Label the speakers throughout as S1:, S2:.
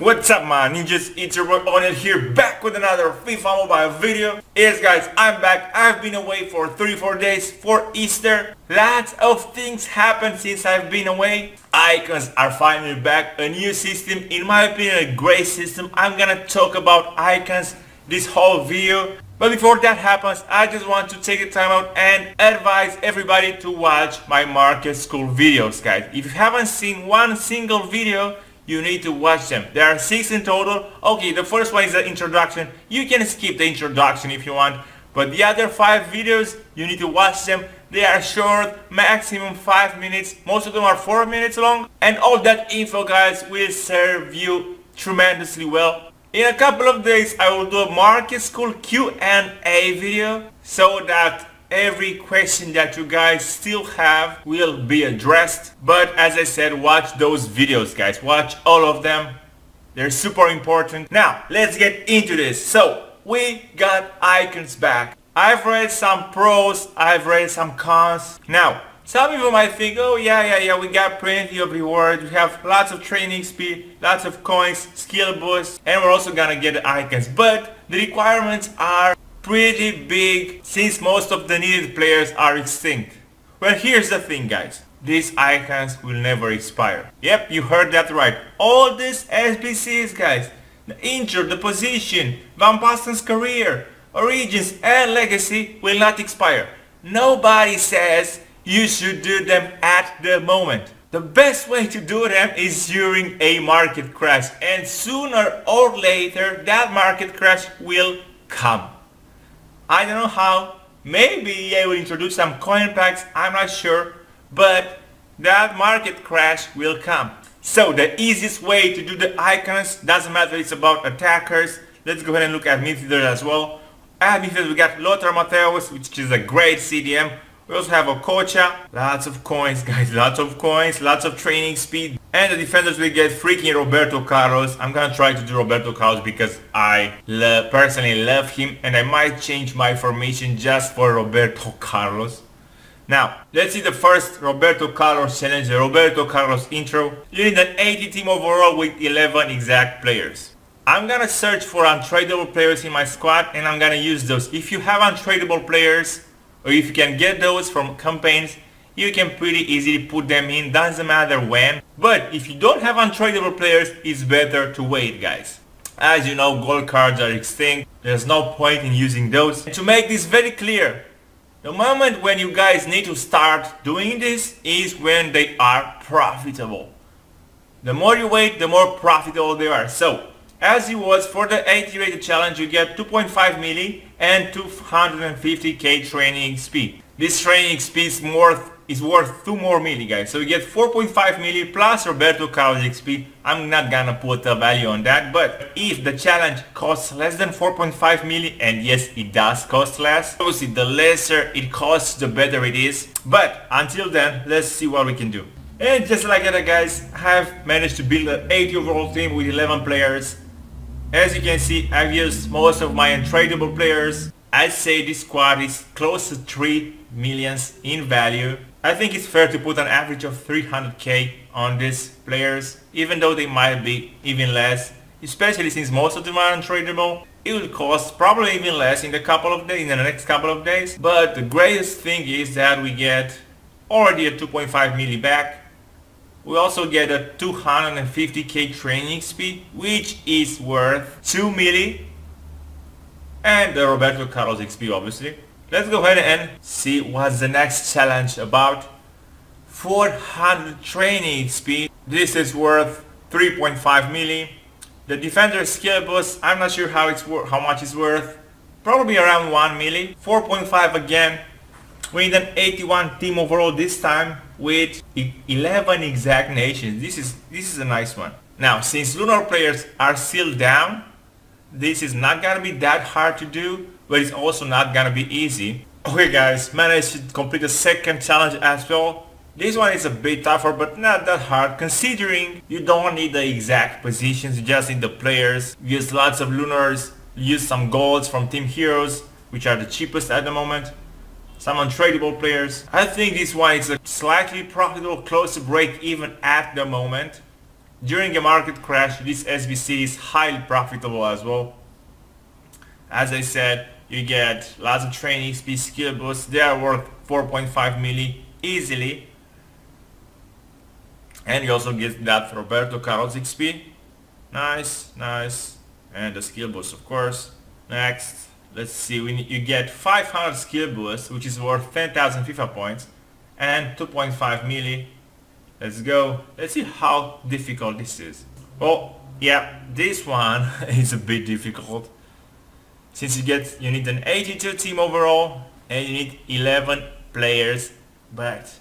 S1: What's up my ninjas, it's your boy Onel here, back with another FIFA mobile video. Yes guys, I'm back. I've been away for 3-4 days for Easter. Lots of things happened since I've been away. Icons are finally back, a new system, in my opinion a great system. I'm gonna talk about icons this whole video. But before that happens, I just want to take the time out and advise everybody to watch my market school videos, guys. If you haven't seen one single video, you need to watch them. There are 6 in total. Okay, the first one is the introduction. You can skip the introduction if you want, but the other 5 videos, you need to watch them. They are short, maximum 5 minutes. Most of them are 4 minutes long. And all that info, guys, will serve you tremendously well. In a couple of days, I will do a market school Q&A video so that every question that you guys still have will be addressed. But as I said, watch those videos, guys. Watch all of them. They're super important. Now, let's get into this. So, we got icons back. I've read some pros, I've read some cons. Now, some people might think, oh yeah, we got plenty of rewards. We have lots of training speed, lots of coins, skill boosts, and we're also gonna get the icons. But the requirements are pretty big since most of the needed players are extinct. Well, here's the thing, guys. These icons will never expire. Yep, you heard that right. All these SBCs, guys, the injured, the position, Van Basten's career, origins and legacy will not expire. Nobody says you should do them at the moment. The best way to do them is during a market crash, and sooner or later that market crash will come. I don't know how. Maybe EA will introduce some coin packs, I'm not sure, but that market crash will come. So the easiest way to do the icons, doesn't matter if it's about attackers. Let's go ahead and look at midfielders as well. At midfielders we got Lothar Matthäus, which is a great CDM. We also have Okocha, lots of coins, guys, lots of coins, lots of training speed. And the defenders will get freaking Roberto Carlos. I'm gonna try to do Roberto Carlos because I personally love him, and I might change my formation just for Roberto Carlos. Now, let's see the first Roberto Carlos challenge, the Roberto Carlos intro. You need an 80 team overall with 11 exact players. I'm gonna search for untradeable players in my squad, and I'm gonna use those. If you have untradeable players, or if you can get those from campaigns, you can pretty easily put them in, doesn't matter when. But if you don't have untradeable players, it's better to wait, guys. As you know, gold cards are extinct. There's no point in using those. And to make this very clear, the moment when you guys need to start doing this is when they are profitable. The more you wait, the more profitable they are. So, as it was for the 80 rated challenge, you get 2.5 milli and 250k training speed. This training speed is worth 2 more milli, guys. So you get 4.5 milli plus Roberto Carlos XP. I'm not gonna put a value on that, but if the challenge costs less than 4.5 milli, and yes, it does cost less, obviously the lesser it costs, the better it is. But until then, let's see what we can do. And just like that, guys, I have managed to build an 80 overall team with 11 players. As you can see, I've used most of my untradeable players. I'd say this squad is close to 3 millions in value. I think it's fair to put an average of 300k on these players, even though they might be even less, especially since most of them are untradeable. It will cost probably even less in the next couple of days. But the greatest thing is that we get already a 2.5 milli back. We also get a 250k training speed, which is worth 2 milli, and the Roberto Carlos XP, obviously. Let's go ahead and see what's the next challenge about. 400 training speed. This is worth 3.5 milli. The defender skill boost, I'm not sure how much it's worth. Probably around 1 milli. 4.5 again. We need an 81 team overall this time with 11 exact nations. This is a nice one. Now, since lunar players are still down, this is not gonna be that hard to do, but it's also not gonna be easy. Okay guys, managed to complete the second challenge as well. This one is a bit tougher, but not that hard, considering you don't need the exact positions, you just need the players. Use lots of lunars, use some golds from team heroes, which are the cheapest at the moment. Some untradeable players. I think this one is a slightly profitable, close to break even at the moment. During a market crash, this SBC is highly profitable as well. As I said, you get lots of training XP, skill boosts. They are worth 4.5 milli easily. And you also get that Roberto Carlos XP. Nice, nice. And the skill boost, of course. Next, let's see, you get 500 skill boost, which is worth 10,000 FIFA points. And 2.5 milli. Let's go. Let's see how difficult this is. Well, yeah, this one is a bit difficult. Since you need an 82 team overall and you need 11 players, but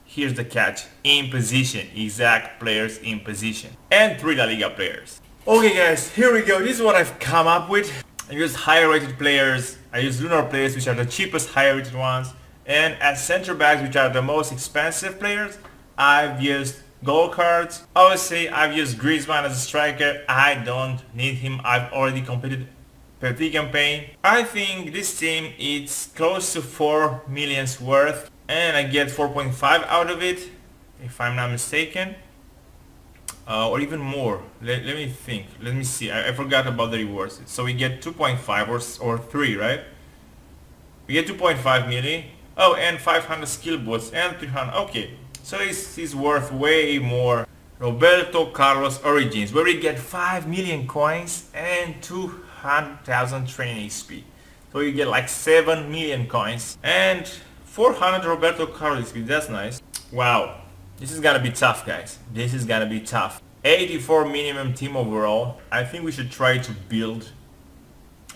S1: here's the catch: in position, exact players in position, and 3 La Liga players. Okay guys, here we go. This is what I've come up with. I use higher rated players, I use lunar players, which are the cheapest higher rated ones, and as center backs, which are the most expensive players, I've used gold cards. Obviously I've used Griezmann as a striker. I don't need him. I've already completed Petit campaign. I think this team is close to 4 millions worth, and I get 4.5 out of it, if I'm not mistaken, or even more. Let me think. Let me see. I forgot about the rewards. So we get 2.5 or 3, right? We get 2.5 milli. Oh, and 500 skill boosts and 300. Okay, so this is worth way more. Roberto Carlos Origins, where we get 5 million coins and 200,000 training XP. So you get like 7 million coins and 400 Roberto Carlos XP. That's nice. Wow, this is gonna be tough, guys. This is gonna be tough. 84 minimum team overall. I think we should try to build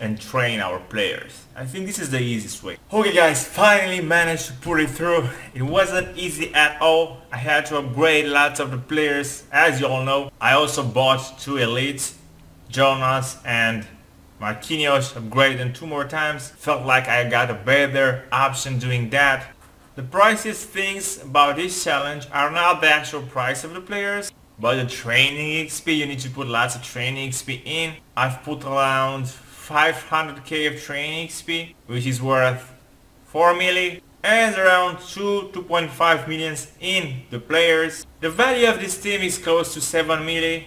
S1: and train our players. I think this is the easiest way. Okay guys, finally managed to pull it through. It wasn't easy at all. I had to upgrade lots of the players, as you all know. I also bought 2 elites, Jonas and Marquinhos, upgraded them 2 more times. Felt like I got a better option doing that. The priciest things about this challenge are not the actual price of the players, but the training XP. You need to put lots of training XP in. I've put around 500k of training XP, which is worth 4 milli, and around 2.5 millions in the players. The value of this team is close to 7 milli,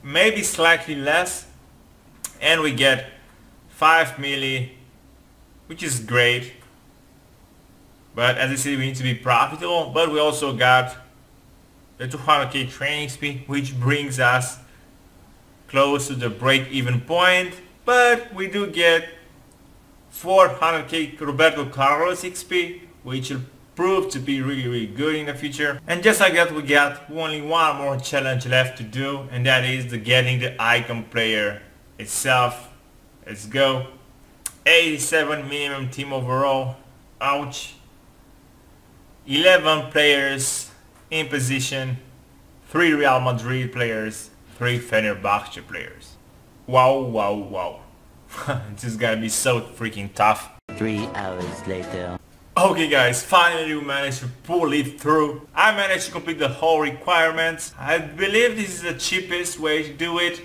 S1: maybe slightly less, and we get 5 milli, which is great. But as I said, we need to be profitable, but we also got the 200k training XP, which brings us close to the break-even point. But we do get 400k Roberto Carlos XP, which will prove to be really good in the future. And just like that, we got only one more challenge left to do, and that is getting the icon player itself. Let's go. 87 minimum team overall. Ouch. 11 players in position, 3 Real Madrid players, 3 Fenerbahce players. Wow, wow, wow. This is gonna be so freaking tough.
S2: 3 hours later.
S1: Okay guys, finally we managed to pull it through. I managed to complete the whole requirements. I believe this is the cheapest way to do it.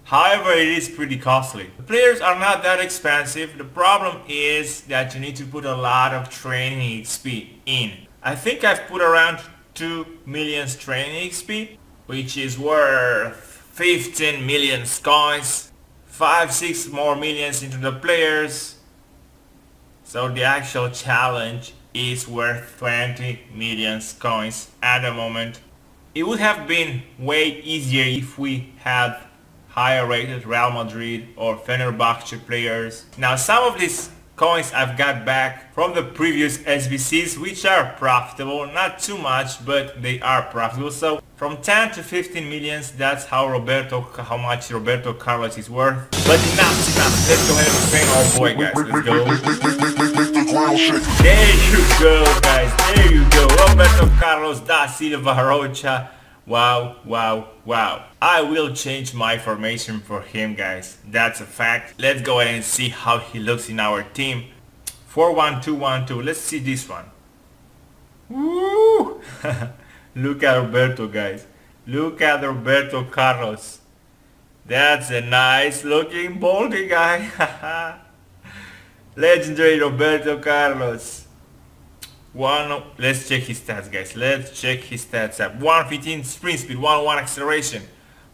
S1: However, it is pretty costly. The players are not that expensive. The problem is that you need to put a lot of training XP in. I think I've put around 2 million training XP, which is worth 15 million coins, 5-6 more millions into the players. So the actual challenge is worth 20 million coins at the moment. It would have been way easier if we had higher rated Real Madrid or Fenerbahce players. Now some of these coins I've got back from the previous SBCs, which are profitable, not too much, but they are profitable. So from 10 to 15 millions, that's how much Roberto Carlos is worth. But enough's enough. Let's go ahead and train our boy, guys. Let's go. There you go, guys. There you go. Roberto Carlos da Silva Rocha. Wow, wow, wow. I will change my formation for him, guys. That's a fact. Let's go ahead and see how he looks in our team. 4-1-2-1-2. Let's see this one. Woo! Look at Roberto, guys. Look at Roberto Carlos. That's a nice looking baldy guy. Legendary Roberto Carlos. Let's check his stats, guys. Let's check his stats up. 115 sprint speed, 101 acceleration,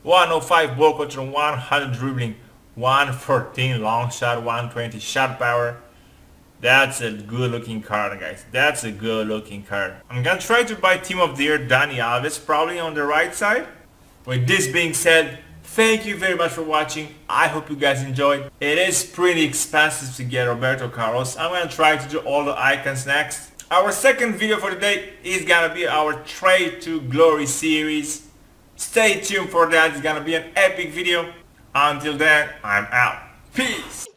S1: 105 ball control, 100 dribbling, 114 long shot, 120 shot power. That's a good looking card, guys. That's a good looking card. I'm gonna try to buy Team of the Year Dani Alves, probably on the right side. With this being said, thank you very much for watching. I hope you guys enjoyed. It is pretty expensive to get Roberto Carlos. I'm gonna try to do all the icons next. Our second video for today is gonna be our Trade to Glory series. Stay tuned for that. It's gonna be an epic video. Until then, I'm out. Peace.